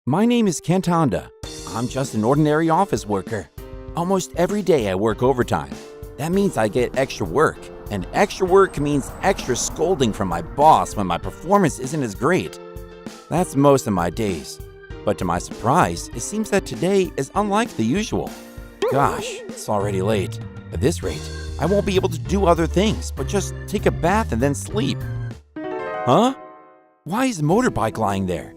My name is Kent Honda. I'm just an ordinary office worker. Almost every day I work overtime. That means I get extra work. And extra work means extra scolding from my boss when my performance isn't as great. That's most of my days. But to my surprise, it seems that today is unlike the usual. Gosh, it's already late. At this rate, I won't be able to do other things but just take a bath and then sleep. Huh? Why is a motorbike lying there?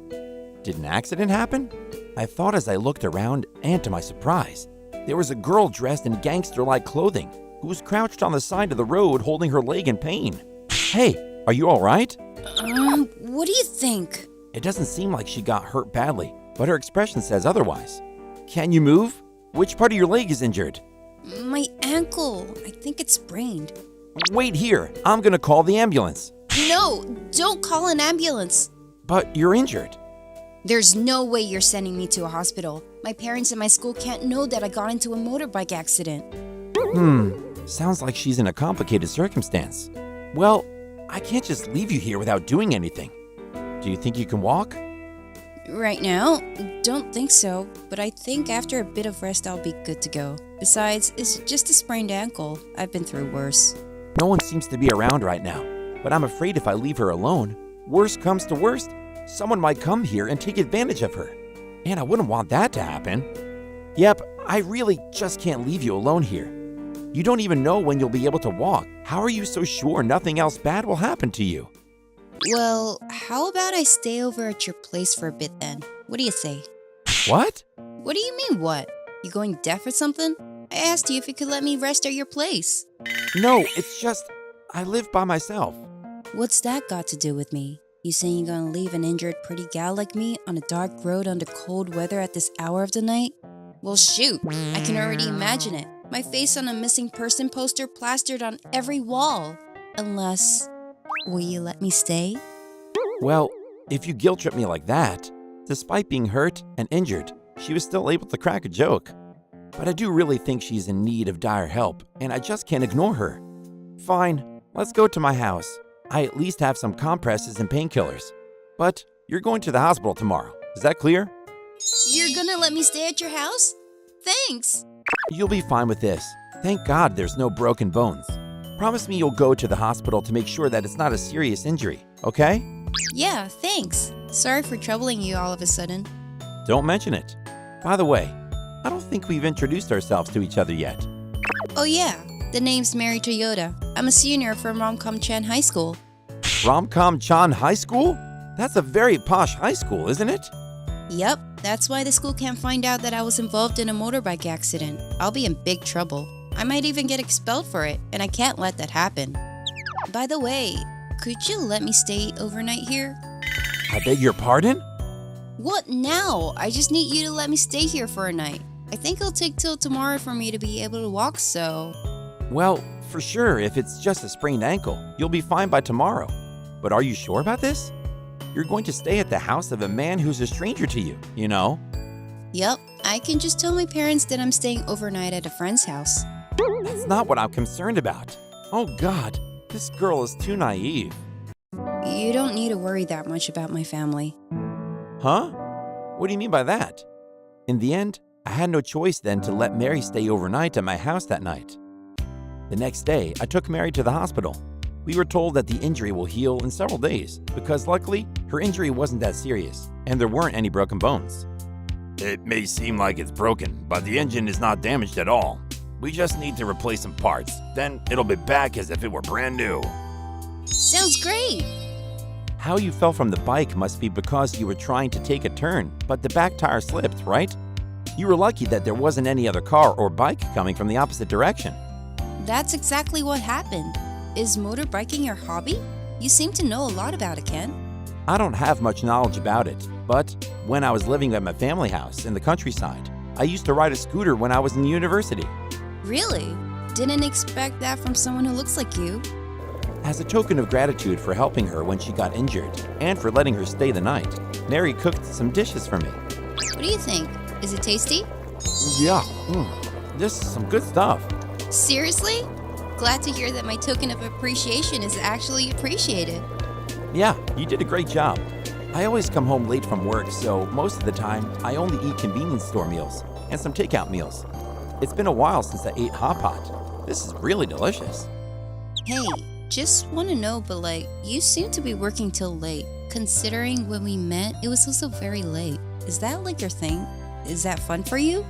Did an accident happen? I thought as I looked around, and to my surprise, there was a girl dressed in gangster-like clothing who was crouched on the side of the road holding her leg in pain. Hey, are you all right? What do you think? It doesn't seem like she got hurt badly, but her expression says otherwise. Can you move? Which part of your leg is injured? My ankle. I think it's sprained. Wait here. I'm gonna call the ambulance. No, don't call an ambulance. But you're injured. There's no way you're sending me to a hospital. My parents and my school can't know that I got into a motorbike accident. Sounds like she's in a complicated circumstance. Well, I can't just leave you here without doing anything. Do you think you can walk? Right now, don't think so, but I think after a bit of rest I'll be good to go. Besides, it's just a sprained ankle. I've been through worse. No one seems to be around right now, but I'm afraid if I leave her alone, worst comes to worst, someone might come here and take advantage of her. And I wouldn't want that to happen. Yep, I really just can't leave you alone here. You don't even know when you'll be able to walk. How are you so sure nothing else bad will happen to you? Well, how about I stay over at your place for a bit then? What do you say? What? What do you mean what? You going deaf or something? I asked you if you could let me rest at your place. No, it's just, I live by myself. What's that got to do with me? You saying you're gonna leave an injured pretty gal like me on a dark road under cold weather at this hour of the night? Well shoot, I can already imagine it. My face on a missing person poster plastered on every wall. Unless, will you let me stay? Well, if you guilt trip me like that, despite being hurt and injured, she was still able to crack a joke. But I do really think she's in need of dire help, and I just can't ignore her. Fine, let's go to my house. I at least have some compresses and painkillers. But you're going to the hospital tomorrow. Is that clear? You're gonna let me stay at your house? Thanks. You'll be fine with this. Thank God there's no broken bones. Promise me you'll go to the hospital to make sure that it's not a serious injury, okay? Yeah, thanks. Sorry for troubling you all of a sudden. Don't mention it. By the way, I don't think we've introduced ourselves to each other yet. Oh yeah, the name's Mary Toyota. I'm a senior from RomCom Chan High School. RomCom Chan High School? That's a very posh high school, isn't it? Yep, that's why the school can't find out that I was involved in a motorbike accident. I'll be in big trouble. I might even get expelled for it, and I can't let that happen. By the way, could you let me stay overnight here? I beg your pardon? What now? I just need you to let me stay here for a night. I think it'll take till tomorrow for me to be able to walk, so... Well, for sure, if it's just a sprained ankle, you'll be fine by tomorrow. But are you sure about this? You're going to stay at the house of a man who's a stranger to you, you know? Yep, I can just tell my parents that I'm staying overnight at a friend's house. That's not what I'm concerned about. Oh God, this girl is too naive. You don't need to worry that much about my family. Huh? What do you mean by that? In the end, I had no choice then to let Mary stay overnight at my house that night. The next day, I took Mary to the hospital. We were told that the injury will heal in several days because luckily, her injury wasn't that serious and there weren't any broken bones. It may seem like it's broken, but the engine is not damaged at all. We just need to replace some parts, then it'll be back as if it were brand new. Sounds great! How you fell from the bike must be because you were trying to take a turn, but the back tire slipped, right? You were lucky that there wasn't any other car or bike coming from the opposite direction. That's exactly what happened. Is motorbiking your hobby? You seem to know a lot about it, Ken. I don't have much knowledge about it, but when I was living at my family house in the countryside, I used to ride a scooter when I was in university. Really? Didn't expect that from someone who looks like you. As a token of gratitude for helping her when she got injured and for letting her stay the night, Mary cooked some dishes for me. What do you think? Is it tasty? Yeah, this is some good stuff. Seriously? Glad to hear that my token of appreciation is actually appreciated. Yeah, you did a great job. I always come home late from work, so most of the time I only eat convenience store meals and some takeout meals. It's been a while since I ate hot pot. This is really delicious. Hey, just want to know, but you seem to be working till late. Considering when we met, it was also very late. Is that your thing? Is that fun for you?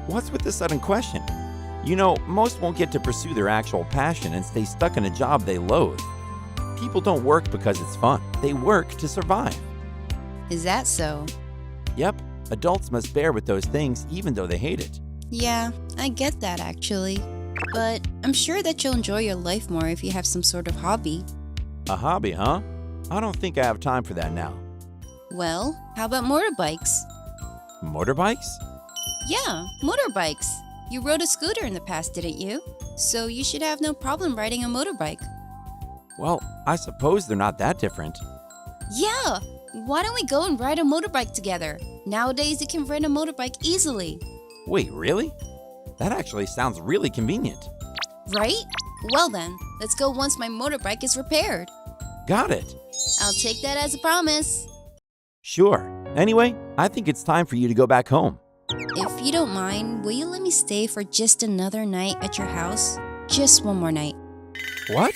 What's with the sudden question? You know, most won't get to pursue their actual passion and stay stuck in a job they loathe. People don't work because it's fun. They work to survive. Is that so? Yep, adults must bear with those things even though they hate it. Yeah, I get that actually. But I'm sure that you'll enjoy your life more if you have some sort of hobby. A hobby, huh? I don't think I have time for that now. Well, how about motorbikes? Motorbikes? Yeah, motorbikes. You rode a scooter in the past, didn't you? So you should have no problem riding a motorbike. Well, I suppose they're not that different. Yeah! Why don't we go and ride a motorbike together? Nowadays you can rent a motorbike easily. Wait, really? That actually sounds really convenient. Right? Well then, let's go once my motorbike is repaired. Got it. I'll take that as a promise. Sure. Anyway, I think it's time for you to go back home. If you don't mind, will you let me stay for just another night at your house? Just one more night. What?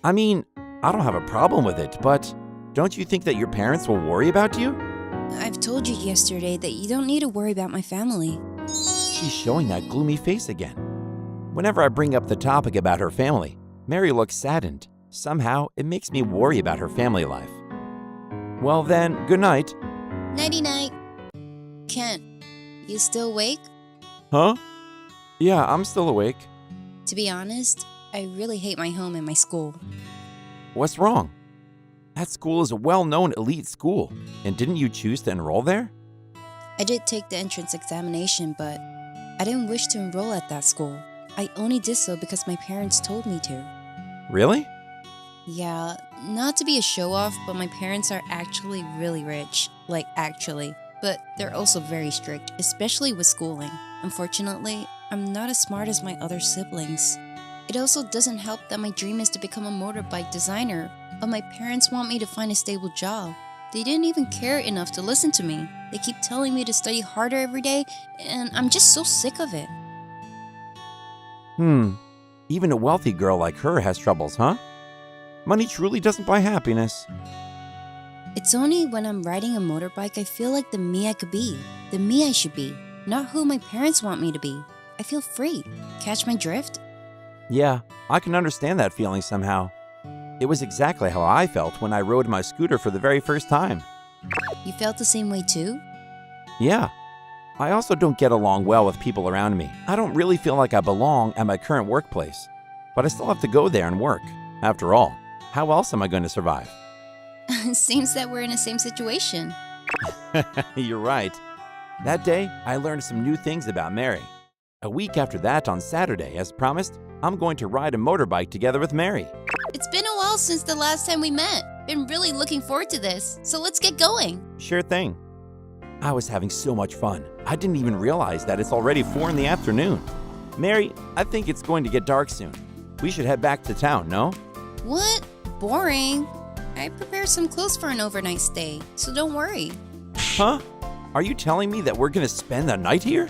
I mean, I don't have a problem with it, but don't you think that your parents will worry about you? I've told you yesterday that you don't need to worry about my family. She's showing that gloomy face again. Whenever I bring up the topic about her family, Mary looks saddened. Somehow, it makes me worry about her family life. Well then, good night. Nighty-night. Kent, you still awake? Huh? Yeah, I'm still awake. To be honest, I really hate my home and my school. What's wrong? That school is a well-known elite school, and didn't you choose to enroll there? I did take the entrance examination, but I didn't wish to enroll at that school. I only did so because my parents told me to. Really? Yeah, not to be a show-off, but my parents are actually really rich. Actually. But they're also very strict, especially with schooling. Unfortunately, I'm not as smart as my other siblings. It also doesn't help that my dream is to become a motorbike designer, but my parents want me to find a stable job. They didn't even care enough to listen to me. They keep telling me to study harder every day, and I'm just so sick of it. Even a wealthy girl like her has troubles, huh? Money truly doesn't buy happiness. It's only when I'm riding a motorbike I feel like the me I could be, the me I should be, not who my parents want me to be. I feel free. Catch my drift? Yeah, I can understand that feeling somehow. It was exactly how I felt when I rode my scooter for the very first time. You felt the same way too? Yeah. I also don't get along well with people around me. I don't really feel like I belong at my current workplace. But I still have to go there and work. After all, how else am I going to survive? Seems that we're in the same situation. You're right. That day, I learned some new things about Mary. A week after that, on Saturday, as promised, I'm going to ride a motorbike together with Mary. It's been a while since the last time we met. Been really looking forward to this, so let's get going. Sure thing. I was having so much fun. I didn't even realize that it's already 4 in the afternoon. Mary, I think it's going to get dark soon. We should head back to town, no? What? Boring. I prepared some clothes for an overnight stay, so don't worry. Huh? Are you telling me that we're going to spend the night here?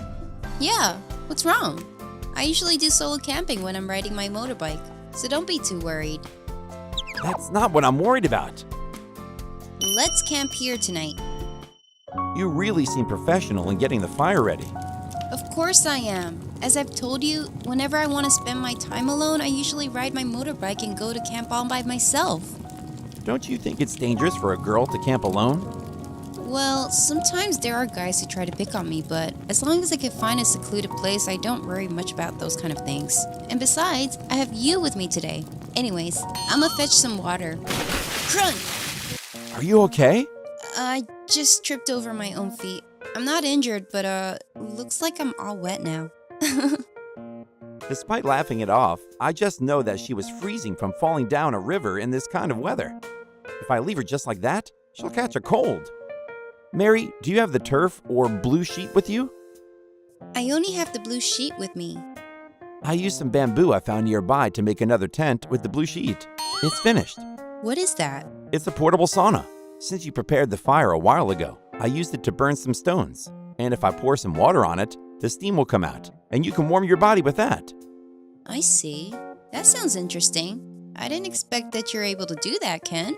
Yeah, what's wrong? I usually do solo camping when I'm riding my motorbike, so don't be too worried. That's not what I'm worried about. Let's camp here tonight. You really seem professional in getting the fire ready. Of course I am. As I've told you, whenever I want to spend my time alone, I usually ride my motorbike and go to camp all by myself. Don't you think it's dangerous for a girl to camp alone? Well, sometimes there are guys who try to pick on me, but as long as I can find a secluded place, I don't worry much about those kind of things. And besides, I have you with me today. Anyways, I'ma fetch some water. Crunch! Are you okay? I just tripped over my own feet. I'm not injured, but looks like I'm all wet now. Despite laughing it off, I just know that she was freezing from falling down a river in this kind of weather. If I leave her just like that, she'll catch a cold. Mary, do you have the turf or blue sheet with you? I only have the blue sheet with me. I used some bamboo I found nearby to make another tent with the blue sheet. It's finished. What is that? It's a portable sauna. Since you prepared the fire a while ago, I used it to burn some stones. And if I pour some water on it, the steam will come out, and you can warm your body with that. I see. That sounds interesting. I didn't expect that you're able to do that, Kent.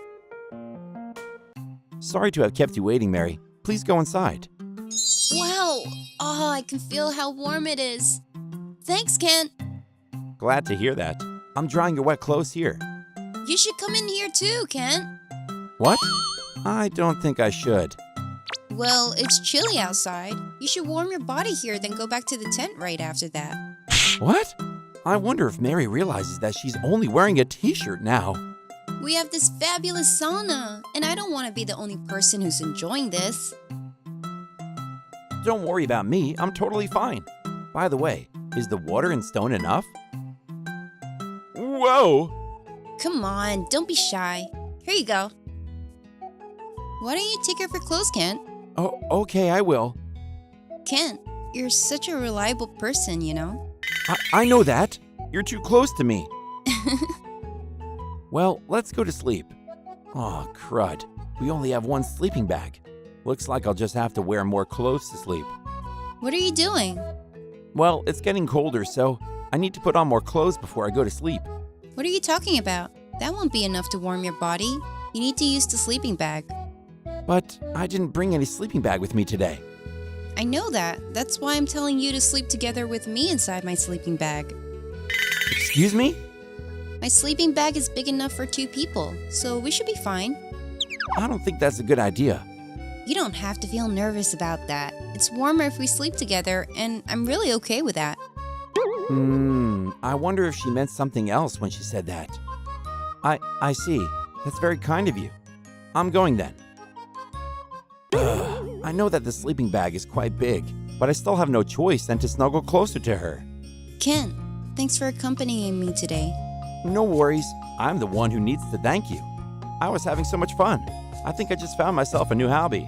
Sorry to have kept you waiting, Mary. Please go inside. Wow! Oh, I can feel how warm it is. Thanks, Kent. Glad to hear that. I'm drying your wet clothes here. You should come in here too, Kent. What? I don't think I should. Well, it's chilly outside. You should warm your body here, then go back to the tent right after that. What? I wonder if Mary realizes that she's only wearing a t-shirt now. We have this fabulous sauna, and I don't want to be the only person who's enjoying this. Don't worry about me, I'm totally fine. By the way, is the water and stone enough? Whoa! Come on, don't be shy. Here you go. Why don't you take off your clothes, Kent? Oh, okay, I will. Kent, you're such a reliable person, you know? I know that. You're too close to me. Well, let's go to sleep. Oh, crud. We only have one sleeping bag. Looks like I'll just have to wear more clothes to sleep. What are you doing? Well, it's getting colder, so I need to put on more clothes before I go to sleep. What are you talking about? That won't be enough to warm your body. You need to use the sleeping bag. But I didn't bring any sleeping bag with me today. I know that. That's why I'm telling you to sleep together with me inside my sleeping bag. Excuse me? My sleeping bag is big enough for 2 people, so we should be fine. I don't think that's a good idea. You don't have to feel nervous about that. It's warmer if we sleep together, and I'm really okay with that. I wonder if she meant something else when she said that. I see. That's very kind of you. I'm going then. I know that the sleeping bag is quite big, but I still have no choice than to snuggle closer to her. Kent, thanks for accompanying me today. No worries. I'm the one who needs to thank you. I was having so much fun. I think I just found myself a new hobby.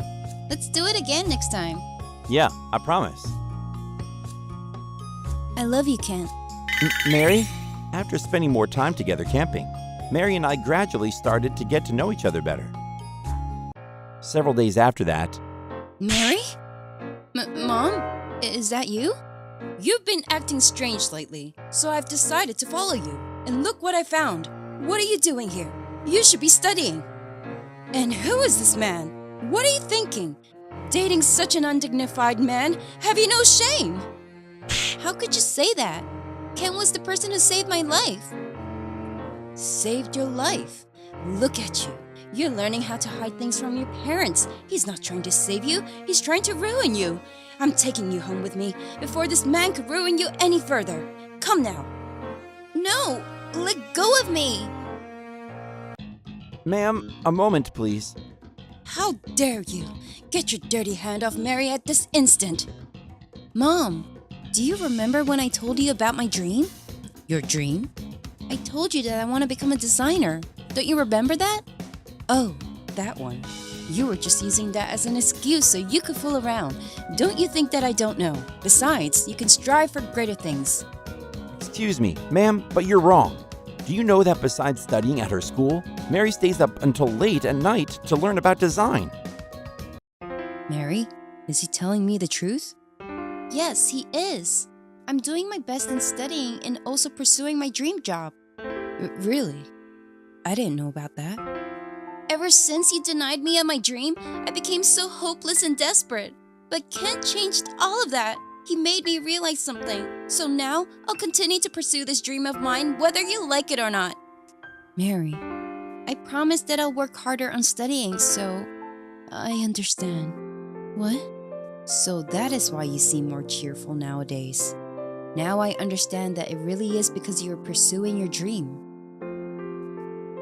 Let's do it again next time. Yeah, I promise. I love you, Kent. Mary? After spending more time together camping, Mary and I gradually started to get to know each other better. Several days after that, Mary? Mom? Is that you? You've been acting strange lately, so I've decided to follow you. And look what I found. What are you doing here? You should be studying. And who is this man? What are you thinking? Dating such an undignified man? Have you no shame? How could you say that? Ken was the person who saved my life. Saved your life? Look at you. You're learning how to hide things from your parents. He's not trying to save you. He's trying to ruin you. I'm taking you home with me before this man could ruin you any further. Come now. No, let go of me. Ma'am, a moment, please. How dare you? Get your dirty hand off Mary at this instant. Mom, do you remember when I told you about my dream? Your dream? I told you that I want to become a designer. Don't you remember that? Oh, that one. You were just using that as an excuse so you could fool around. Don't you think that I don't know? Besides, you can strive for greater things. Excuse me, ma'am, but you're wrong. Do you know that besides studying at her school, Mary stays up until late at night to learn about design? Mary, is he telling me the truth? Yes, he is. I'm doing my best in studying and also pursuing my dream job. Really? I didn't know about that. Ever since you denied me of my dream, I became so hopeless and desperate. But Kent changed all of that. He made me realize something. So now, I'll continue to pursue this dream of mine, whether you like it or not. Mary, I promise that I'll work harder on studying, so... I understand. What? So that is why you seem more cheerful nowadays. Now I understand that it really is because you are pursuing your dream.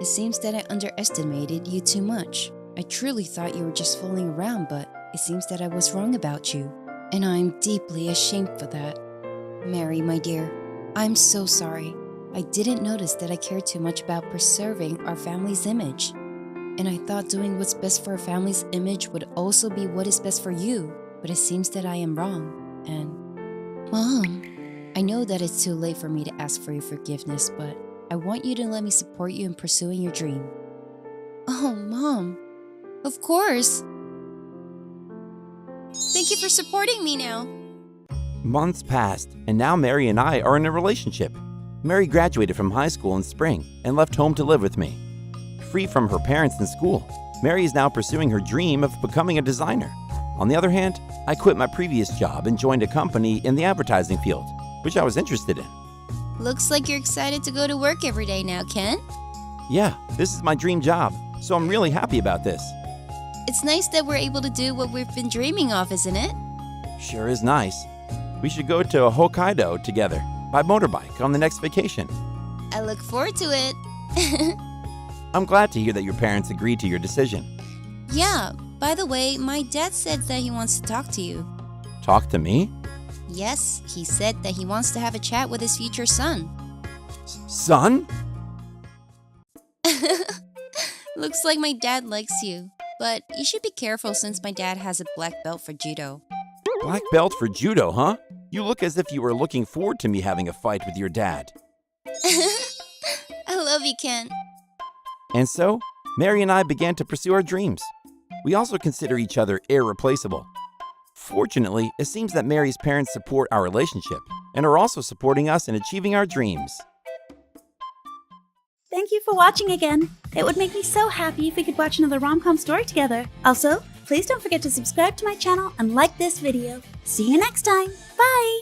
It seems that I underestimated you too much. I truly thought you were just fooling around, but it seems that I was wrong about you. And I'm deeply ashamed for that. Mary, my dear, I'm so sorry. I didn't notice that I cared too much about preserving our family's image. And I thought doing what's best for our family's image would also be what is best for you. But it seems that I am wrong. And... Mom, I know that it's too late for me to ask for your forgiveness, but I want you to let me support you in pursuing your dream. Oh, Mom, Of course. Thank you for supporting me now. Months passed, and now Mary and I are in a relationship. Mary graduated from high school in spring and left home to live with me. Free from her parents and school, Mary is now pursuing her dream of becoming a designer. On the other hand, I quit my previous job and joined a company in the advertising field, which I was interested in. Looks like you're excited to go to work every day now, Ken. Yeah, this is my dream job, so I'm really happy about this. It's nice that we're able to do what we've been dreaming of, isn't it? Sure is nice. We should go to Hokkaido together by motorbike on the next vacation. I look forward to it. I'm glad to hear that your parents agreed to your decision. Yeah, by the way, my dad said that he wants to talk to you. Talk to me? Yes, he said that he wants to have a chat with his future son. Son? Looks like my dad likes you, but you should be careful since my dad has a black belt for judo. Black belt for judo, huh? You look as if you were looking forward to me having a fight with your dad. I love you, Ken. And so, Mary and I began to pursue our dreams. We also consider each other irreplaceable. Fortunately, it seems that Mary's parents support our relationship and are also supporting us in achieving our dreams. Thank you for watching again. It would make me so happy if we could watch another rom-com story together. Also, please don't forget to subscribe to my channel and like this video. See you next time. Bye!